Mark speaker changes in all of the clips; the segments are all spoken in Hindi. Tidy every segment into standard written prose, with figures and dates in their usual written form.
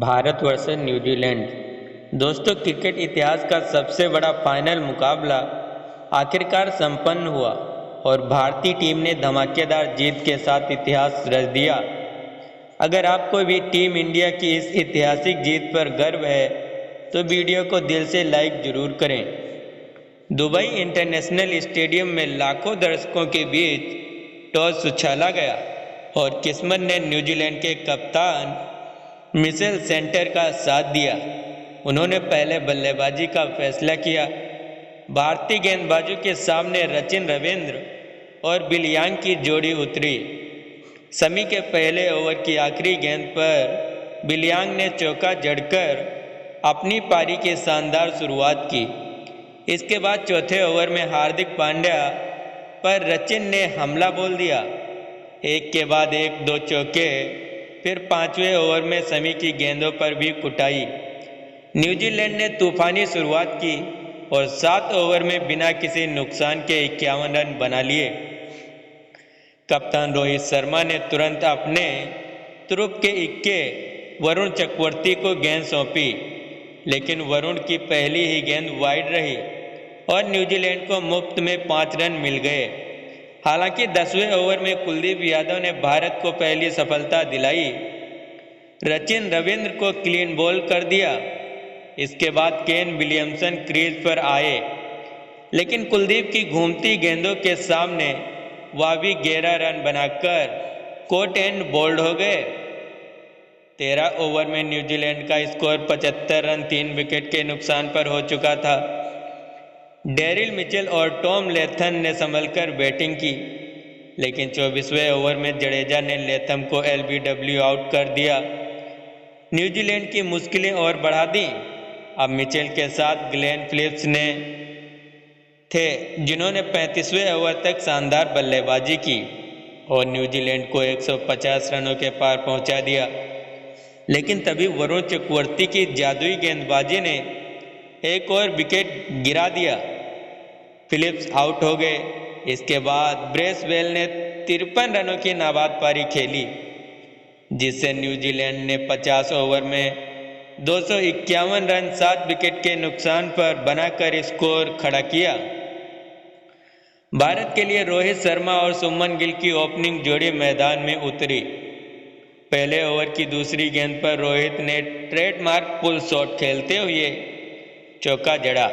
Speaker 1: Bharat versus New Zealand. दोस्तों, क्रिकेट इतिहास का सबसे बड़ा फाइनल मुकाबला आखिरकार संपन्न हुआ और भारतीय टीम ने धमाकेदार जीत के साथ इतिहास रच दिया। अगर आपको भी टीम इंडिया की इस ऐतिहासिक जीत पर गर्व है तो वीडियो को दिल से लाइक जरूर करें। दुबई इंटरनेशनल स्टेडियम में लाखों दर्शकों के बीच टॉस उछाला गया और किस्मत ने न्यूजीलैंड के कप्तान मिचेल सेंटर का साथ दिया। उन्होंने पहले बल्लेबाजी का फैसला किया। भारतीय गेंदबाजों के सामने सचिन रविंद्र और बिल यांग की जोड़ी उतरी। शमी के पहले ओवर की आखिरी गेंद पर बिल यांग ने चौका जड़कर अपनी पारी की शानदार शुरुआत की। इसके बाद चौथे ओवर में हार्दिक पांड्या पर सचिन ने हमला बोल दिया। एक के बाद एक दो चौके, फिर पांचवें ओवर में शमी की गेंदों पर भी कुटाई। न्यूजीलैंड ने तूफानी शुरुआत की और 7 ओवर में बिना किसी नुकसान के 51 रन बना लिए। कप्तान रोहित शर्मा ने तुरंत अपने तुरुप के इक्के वरुण चक्रवर्ती को गेंद सौंपी, लेकिन वरुण की पहली ही गेंद वाइड रही और न्यूजीलैंड को मुफ्त में 5 रन मिल गए। हालांकि 10वें ओवर में कुलदीप यादव ने भारत को पहली सफलता दिलाई। सचिन रविंद्र को क्लीन बॉल कर दिया। इसके बाद केन विलियमसन क्रीज पर आए, लेकिन कुलदीप की घूमती गेंदों के सामने वह भी 11 रन बनाकर कोट एंड बोल्ड हो गए। 13 ओवर में न्यूजीलैंड का स्कोर 75 रन 3 विकेट के नुकसान पर हो चुका था। डेरिल मिचेल और टॉम लेथम ने संभलकर बैटिंग की, लेकिन 24वें ओवर में जडेजा ने लेथम को एलबीडब्ल्यू आउट कर दिया। न्यूजीलैंड की मुश्किलें और बढ़ा दी। अब मिचेल के साथ ग्लेन फिलिप्स ने थे, जिन्होंने 35वें ओवर तक शानदार बल्लेबाजी की और न्यूजीलैंड को 150 रनों के पार पहुंचा दिया। लेकिन तभी वरुण चक्रवर्ती की जादुई गेंदबाजी ने एक और विकेट गिरा दिया। फिलिप्स आउट हो गए। इसके बाद ब्रेसवेल ने 53 रनों की नाबाद पारी खेली, जिससे न्यूजीलैंड ने 50 ओवर में 251 रन 7 विकेट के नुकसान पर बनाकर स्कोर खड़ा किया। भारत के लिए रोहित शर्मा और सुमन गिल की ओपनिंग जोड़ी मैदान में उतरी। पहले ओवर की दूसरी गेंद पर रोहित ने ट्रेडमार्क पुल शॉट खेलते हुए चौका जड़ा।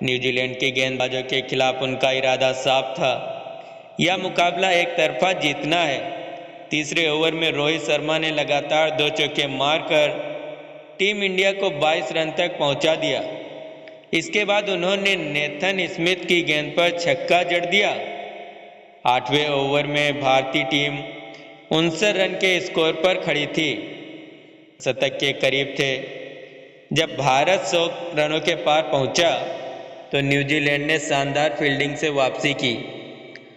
Speaker 1: न्यूजीलैंड के गेंदबाजों के खिलाफ उनका इरादा साफ था, यह मुकाबला एक तरफा जीतना है। तीसरे ओवर में रोहित शर्मा ने लगातार 2 चौके मारकर टीम इंडिया को 22 रन तक पहुंचा दिया। इसके बाद उन्होंने नेथन स्मिथ की गेंद पर छक्का जड़ दिया। 8वें ओवर में भारतीय टीम 59 रन के स्कोर पर खड़ी थी, शतक के करीब थे। जब भारत 100 रनों के पार पहुंचा तो न्यूजीलैंड ने शानदार फील्डिंग से वापसी की।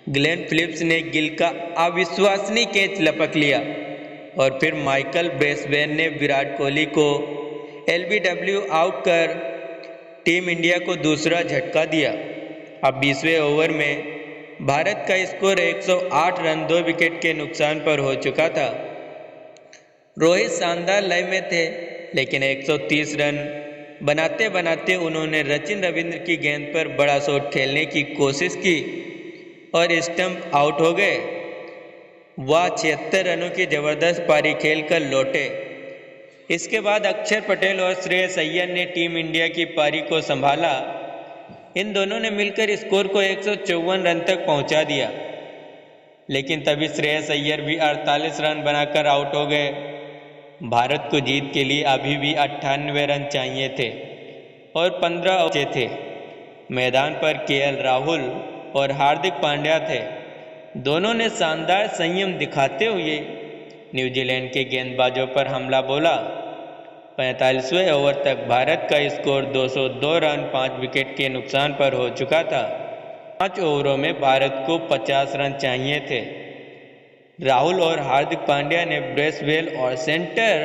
Speaker 1: ग्लेन फिलिप्स ने गिल का अविश्वसनीय कैच लपक लिया और फिर माइकल ब्रेसवेल ने विराट कोहली को एलबीडब्ल्यू आउट कर टीम इंडिया को दूसरा झटका दिया। अब 20वें ओवर में भारत का स्कोर 108 रन 2 विकेट के नुकसान पर हो चुका था। रोहित शानदार लय में थे, लेकिन 130 रन बनाते बनाते उन्होंने सचिन रविंद्र की गेंद पर बड़ा शॉट खेलने की कोशिश की और स्टंप आउट हो गए। वह 76 रनों की जबरदस्त पारी खेलकर लौटे। इसके बाद अक्षर पटेल और श्रेयस अय्यर ने टीम इंडिया की पारी को संभाला। इन दोनों ने मिलकर स्कोर को 154 रन तक पहुंचा दिया, लेकिन तभी श्रेयस अय्यर भी 48 रन बनाकर आउट हो गए। भारत को जीत के लिए अभी भी 98 रन चाहिए थे और 15 बचे थे। मैदान पर केएल राहुल और हार्दिक पांड्या थे। दोनों ने शानदार संयम दिखाते हुए न्यूजीलैंड के गेंदबाजों पर हमला बोला। 45वें ओवर तक भारत का स्कोर 202 रन 5 विकेट के नुकसान पर हो चुका था। 5 ओवरों में भारत को 50 रन चाहिए थे। राहुल और हार्दिक पांड्या ने ब्रेसवेल और सेंटर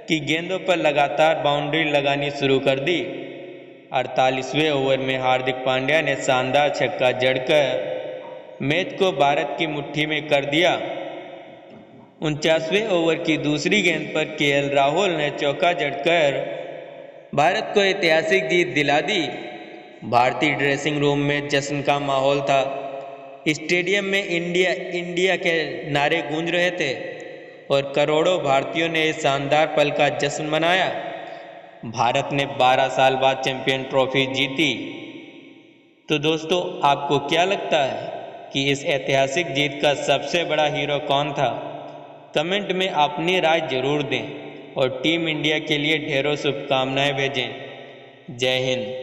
Speaker 1: की गेंदों पर लगातार बाउंड्री लगानी शुरू कर दी। 48वें ओवर में हार्दिक पांड्या ने शानदार छक्का जड़कर मैच को भारत की मुट्ठी में कर दिया। 49वें ओवर की दूसरी गेंद पर केएल राहुल ने चौका जड़कर भारत को ऐतिहासिक जीत दिला दी। भारतीय ड्रेसिंग रूम में जश्न का माहौल था। स्टेडियम में इंडिया इंडिया के नारे गूंज रहे थे और करोड़ों भारतीयों ने इस शानदार पल का जश्न मनाया। भारत ने 12 साल बाद चैंपियन ट्रॉफी जीती। तो दोस्तों, आपको क्या लगता है कि इस ऐतिहासिक जीत का सबसे बड़ा हीरो कौन था? कमेंट में अपनी राय जरूर दें और टीम इंडिया के लिए ढेरों शुभकामनाएं भेजें। जय हिंद।